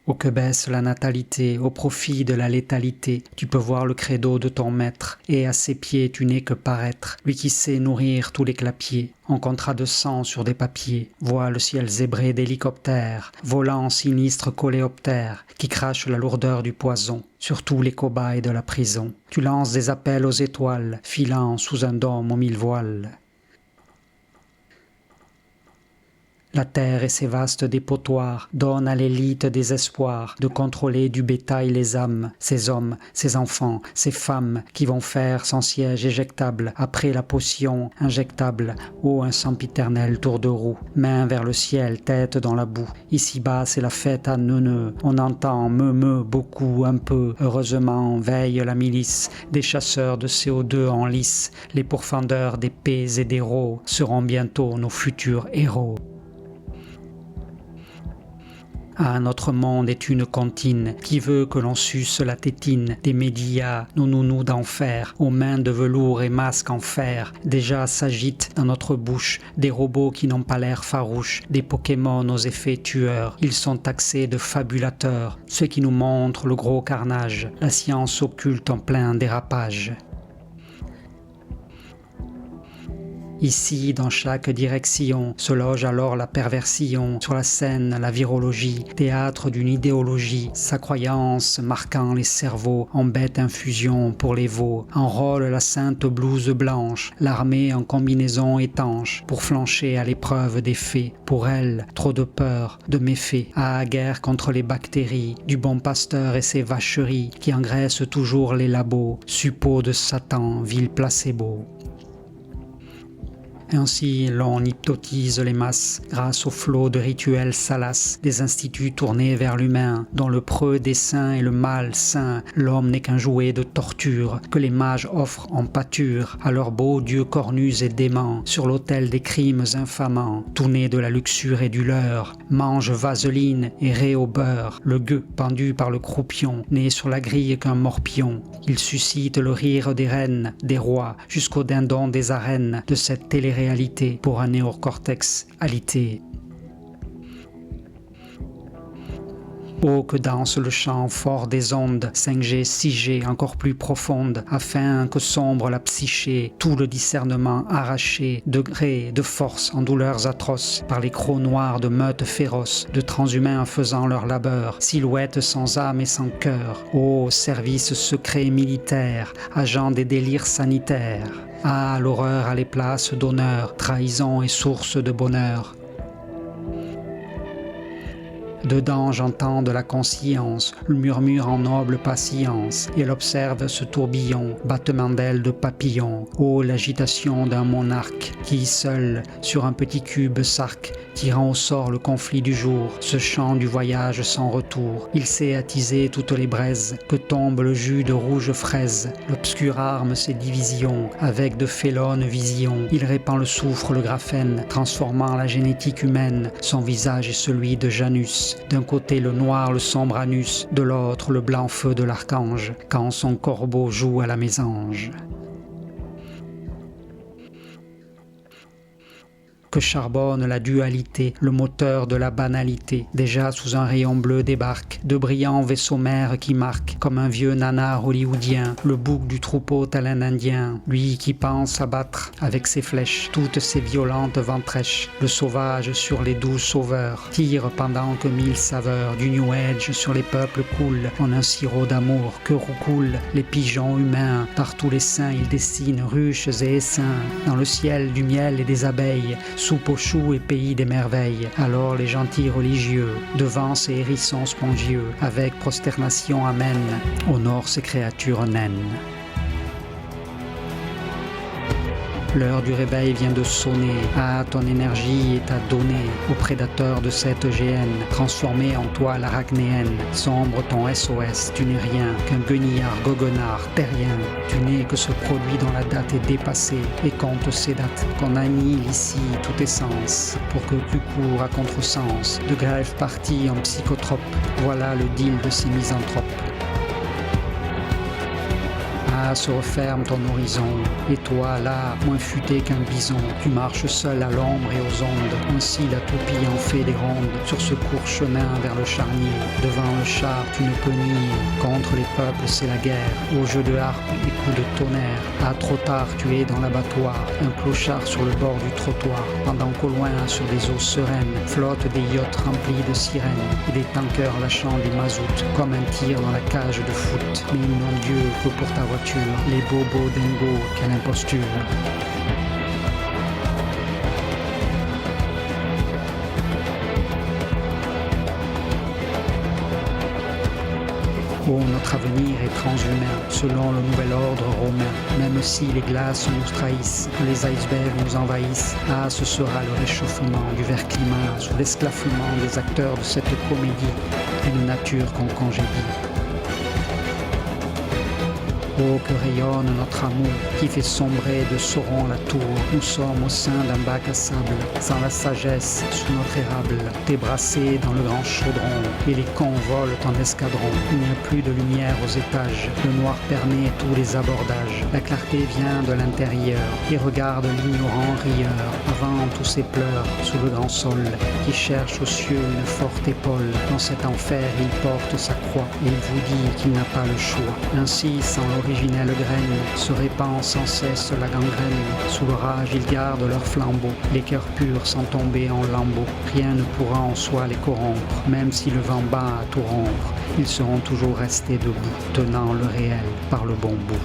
Ô que baisse la natalité, au profit de la létalité, tu peux voir le credo de ton maître, et à ses pieds tu n'es que paraître, lui qui sait nourrir tous les clapiers. En contrat de sang sur des papiers, vois le ciel zébré d'hélicoptères, volant sinistre coléoptère, qui crache la lourdeur du poison sur tous les cobayes de la prison. Tu lances des appels aux étoiles, filant sous un dôme aux 1000 voiles. La terre et ses vastes dépotoirs donnent à l'élite des espoirs de contrôler du bétail les âmes, ces hommes, ces enfants, ces femmes qui vont faire sans siège éjectable après la potion injectable. Ô un sempiternel tour de roue, main vers le ciel, tête dans la boue. Ici-bas c'est la fête à neuneux, on entend me beaucoup, un peu. Heureusement veille la milice des chasseurs de CO2 en lice. Les pourfendeurs d'épées et d'héros seront bientôt nos futurs héros. Ah, notre monde est une comptine qui veut que l'on suce la tétine des médias, nos nounous d'enfer, aux mains de velours et masques en fer. Déjà s'agitent dans notre bouche des robots qui n'ont pas l'air farouches, des Pokémon aux effets tueurs. Ils sont taxés de fabulateurs, ceux qui nous montrent le gros carnage, la science occulte en plein dérapage. Ici, dans chaque direction, se loge alors la perversion, sur la scène, la virologie, théâtre d'une idéologie, sa croyance marquant les cerveaux, en bête infusion pour les veaux, enrôle la sainte blouse blanche, l'armée en combinaison étanche, pour flancher à l'épreuve des faits, pour elle, trop de peur, de méfaits, à guerre contre les bactéries, du bon pasteur et ses vacheries, qui engraissent toujours les labos, suppôts de Satan, vil placebo. Ainsi, l'on hypnotise les masses grâce au flot de rituels salaces des instituts tournés vers l'humain, dont le preux des saints et le mal saint. L'homme n'est qu'un jouet de torture que les mages offrent en pâture à leurs beaux dieux cornus et déments sur l'autel des crimes infamants. Tout né de la luxure et du leurre, mange vaseline et raie au beurre. Le gueux pendu par le croupion n'est sur la grille qu'un morpion. Il suscite le rire des reines, des rois, jusqu'au dindon des arènes de cette télé-réalité pour un néocortex alité. Oh, que danse le chant fort des ondes, 5G, 6G, encore plus profonde, afin que sombre la psyché, tout le discernement arraché, de gré, de force, en douleurs atroces, par les crocs noirs de meutes féroces, de transhumains faisant leur labeur, silhouettes sans âme et sans cœur. Oh, service secret militaire, agent des délires sanitaires. Ah, l'horreur a les places d'honneur, trahison et source de bonheur. Dedans j'entends de la conscience, le murmure en noble patience, et elle observe ce tourbillon, battement d'ailes de papillon. Oh, l'agitation d'un monarque, qui seul, sur un petit cube s'arc, tirant au sort le conflit du jour, ce chant du voyage sans retour. Il sait attiser toutes les braises, que tombe le jus de rouge fraise. L'obscur arme ses divisions, avec de félonnes visions. Il répand le soufre, le graphène, transformant la génétique humaine. Son visage est celui de Janus. D'un côté le noir, le sombre anus, de l'autre le blanc feu de l'archange, quand son corbeau joue à la mésange. Que charbonne la dualité, le moteur de la banalité. Déjà sous un rayon bleu débarque de brillants vaisseaux mers qui marquent, comme un vieux nanar hollywoodien, le bouc du troupeau tel un indien. Lui qui pense abattre avec ses flèches toutes ces violentes ventrèches. Le sauvage sur les doux sauveurs tire pendant que 1000 saveurs du New Age sur les peuples coulent en un sirop d'amour que roucoulent les pigeons humains. Par tous les seins ils dessinent ruches et essaims dans le ciel du miel et des abeilles. Soupe aux choux et pays des merveilles. Alors les gentils religieux, devant ces hérissons spongieux, avec prosternation amen, honorent ces créatures naines. L'heure du réveil vient de sonner. Ah, ton énergie est à donner aux prédateurs de cette GN, transformée en toile arachnéenne. Sombre ton SOS, tu n'es rien qu'un guenillard goguenard terrien. Tu n'es que ce produit dont la date est dépassée et compte ces dates qu'on annihile ici tout essence pour que tu cours à contresens de grève partie en psychotrope. Voilà le deal de ces misanthropes. Là se referme ton horizon, et toi, là, moins futé qu'un bison, tu marches seul à l'ombre et aux ondes. Ainsi la toupie en fait des rondes, sur ce court chemin vers le charnier. Devant le char, tu ne peux nier, contre les peuples c'est la guerre. Au jeu de harpe et coups de tonnerre, ah trop tard tu es dans l'abattoir, un clochard sur le bord du trottoir, pendant qu'au loin, sur des eaux sereines, flottent des yachts remplis de sirènes, et des tankers lâchant du mazout, comme un tir dans la cage de foot. Mais nom de Dieu, que pour ta voiture, les bobos dingo, quelle imposture. Oh, notre avenir est transhumain, selon le nouvel ordre romain. Même si les glaces nous trahissent, que les icebergs nous envahissent, ah, ce sera le réchauffement du vert climat, sous l'esclaffement des acteurs de cette comédie, une nature qu'on congédie. Oh, que rayonne notre amour, qui fait sombrer de Sauron la tour. Nous sommes au sein d'un bac à sable, sans la sagesse sous notre érable, débrassés dans le grand chaudron, et les cons volent en escadron. Il n'y a plus de lumière aux étages, le noir permet tous les abordages. La clarté vient de l'intérieur, et regarde l'ignorant rieur, avant tous ces pleurs, sous le grand sol, qui cherche aux cieux une forte épaule. Dans cet enfer, il porte sa croix, et il vous dit qu'il n'a pas le choix. Ainsi, sans l'originelle graine, se répand sans cesse la gangrène. Sous l'orage, ils gardent leur flambeau, les cœurs purs sans tomber en lambeaux. Rien ne pourra en soi les corrompre, même si le vent bat à tout rompre. Ils seront toujours restés debout, tenant le réel par le bon bout.